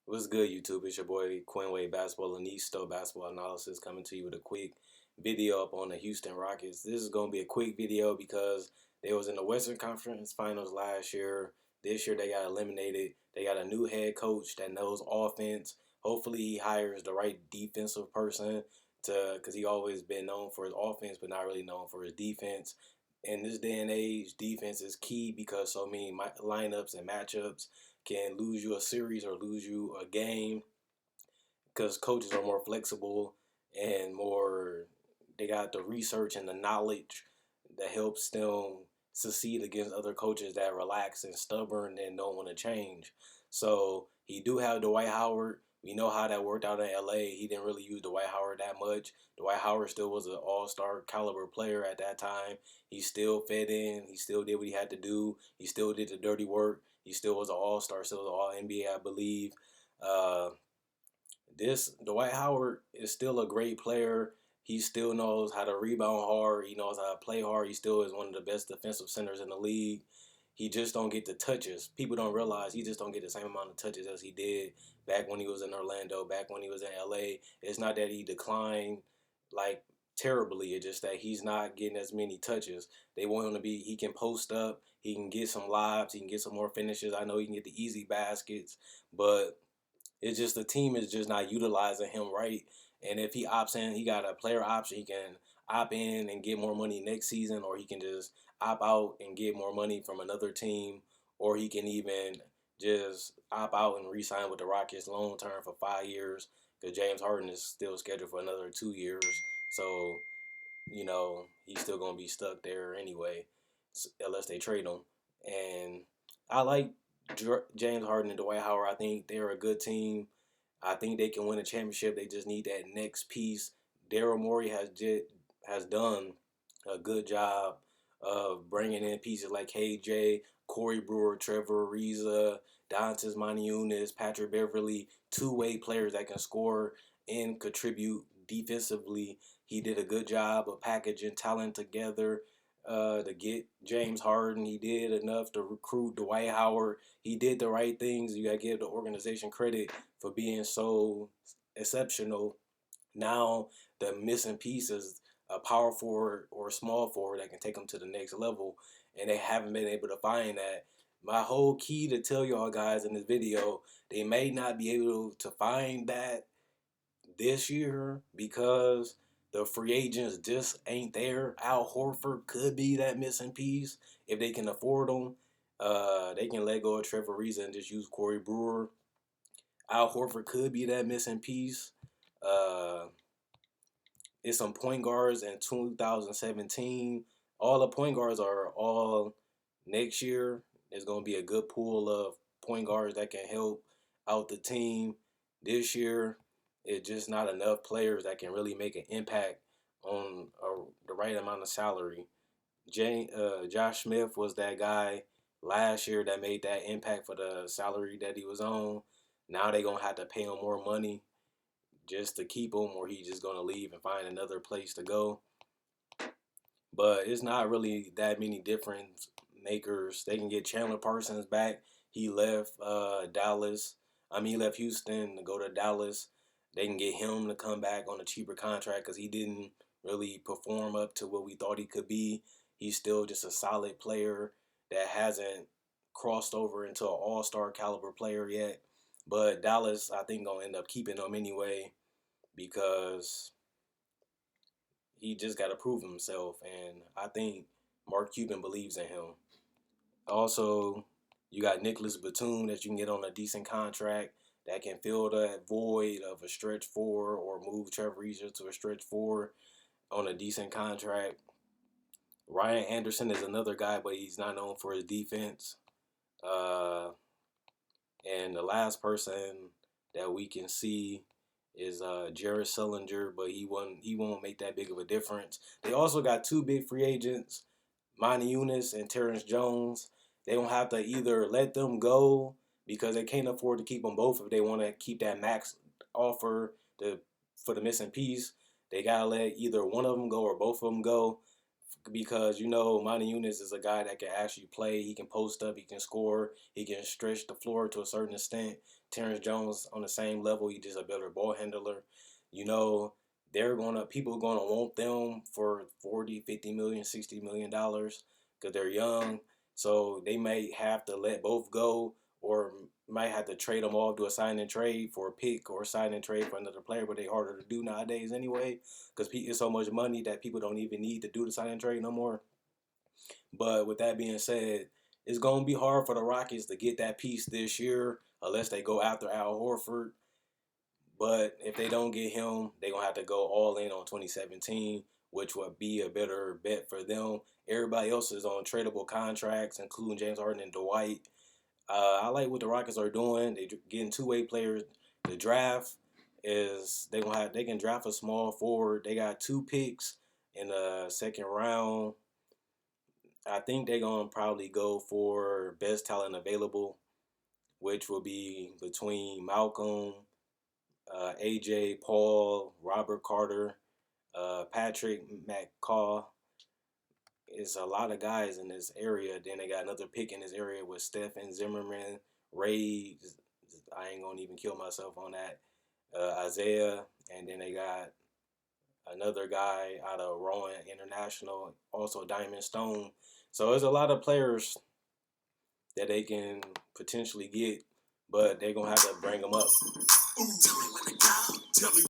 What's good, YouTube? It's your boy Quinway Basketball Anisto Basketball Analysis coming to you with a quick video up on the Houston Rockets. This is going to be a quick video because they was in the Western Conference Finals last year. This year they got eliminated. They got a new head coach that knows offense. Hopefully he hires the right defensive person because he always been known for his offense but not really known for his defense. In this day and age, defense is key because so many lineups and matchups can lose you a series or lose you a game because coaches are more flexible and more, they got the research and the knowledge that helps them succeed against other coaches that relax and stubborn and don't want to change. So he do have Dwight Howard. We know how that worked out in LA. He didn't really use Dwight Howard that much. Dwight Howard still was an all-star caliber player at that time. He still fed in. He still did what he had to do. He still did the dirty work. He still was an all-star, still was an all-NBA, I believe. Uh, this Dwight Howard is still a great player. He still knows how to rebound hard. He knows how to play hard. He still is one of the best defensive centers in the league. He just don't get the touches. People don't realize he just don't get the same amount of touches as he did back when he was in Orlando, back when he was in LA. It's not that he declined like terribly. It's just that he's not getting as many touches. They want him to be. He can post up. He can get some lobs. He can get some more finishes. I know he can get the easy baskets, but it's just the team is just not utilizing him right. And if he opts in, he got a player option. He can opt in and get more money next season, or he can just opt out and get more money from another team, or he can even just opt out and re-sign with the Rockets long term for 5 years. Because James Harden is still scheduled for another 2 years, so he's still gonna be stuck there anyway, unless they trade him. And I like James Harden and Dwight Howard. I think they're a good team. I think they can win a championship. They just need that next piece. Daryl Morey has done a good job of bringing in pieces like KJ, Corey Brewer, Trevor Ariza, Dantas Maniunas, Patrick Beverly, two-way players that can score and contribute defensively. He did a good job of packaging talent together to get James Harden. He did enough to recruit Dwight Howard. He did the right things. You gotta give the organization credit for being so exceptional. Now the missing piece is a power forward or a small forward that can take them to the next level, and they haven't been able to find that. My whole key to tell y'all guys in this video, they may not be able to find that this year because the free agents just ain't there. Al Horford could be that missing piece if they can afford him. They can let go of Trevor Ariza and just use Corey Brewer. Al Horford could be that missing piece. Uh, it's some point guards in 2017. All the point guards are all next year. There's going to be a good pool of point guards that can help out the team this year. It's just not enough players that can really make an impact on the right amount of salary. Josh Smith was that guy last year that made that impact for the salary that he was on. Now they're going to have to pay him more money just to keep him, or he's just going to leave and find another place to go. But it's not really that many difference makers. They can get Chandler Parsons back. He left Dallas. He left Houston to go to Dallas. They can get him to come back on a cheaper contract because he didn't really perform up to what we thought he could be. He's still just a solid player that hasn't crossed over into an all-star caliber player yet. But Dallas, I think, gonna end up keeping him anyway because he just got to prove himself, and I think Mark Cuban believes in him. Also, you got Nicholas Batum that you can get on a decent contract that can fill that void of a stretch four or move Trevor Ariza to a stretch four on a decent contract. Ryan Anderson is another guy, but he's not known for his defense. Uh, and the last person that we can see is Jared Sullinger, but he won't make that big of a difference. They also got two big free agents, Monty Eunice and Terrence Jones. They don't have to either let them go because they can't afford to keep them both if they want to keep that max offer for the missing piece. They gotta let either one of them go or both of them go because Monty Eunice is a guy that can actually play. He can post up, he can score, he can stretch the floor to a certain extent. Terrence Jones on the same level. He's just a better ball handler. You know, people gonna want them for 40, 50 million, $60 million because they're young. So they may have to let both go, or might have to trade them off, do a sign and trade for a pick, or sign and trade for another player. But they harder to do nowadays anyway, because it's so much money that people don't even need to do the sign and trade no more. But with that being said, it's gonna be hard for the Rockets to get that piece this year unless they go after Al Horford. But if they don't get him, they're going to have to go all in on 2017, which would be a better bet for them. Everybody else is on tradable contracts, including James Harden and Dwight. I like what the Rockets are doing. They getting two-way players. The draft is they can draft a small forward. They got 2 picks in the second round. I think they're gonna probably go for best talent available, which will be between Malcolm, AJ, Paul, Robert Carter, Patrick McCaw. Is a lot of guys in this area. Then they got another pick in this area with Stephen Zimmerman, Ray. I ain't gonna even kill myself on that. Isaiah, and then they got another guy out of Rowan International, also Diamond Stone. So there's a lot of players that they can potentially get, but they're gonna have to bring them up.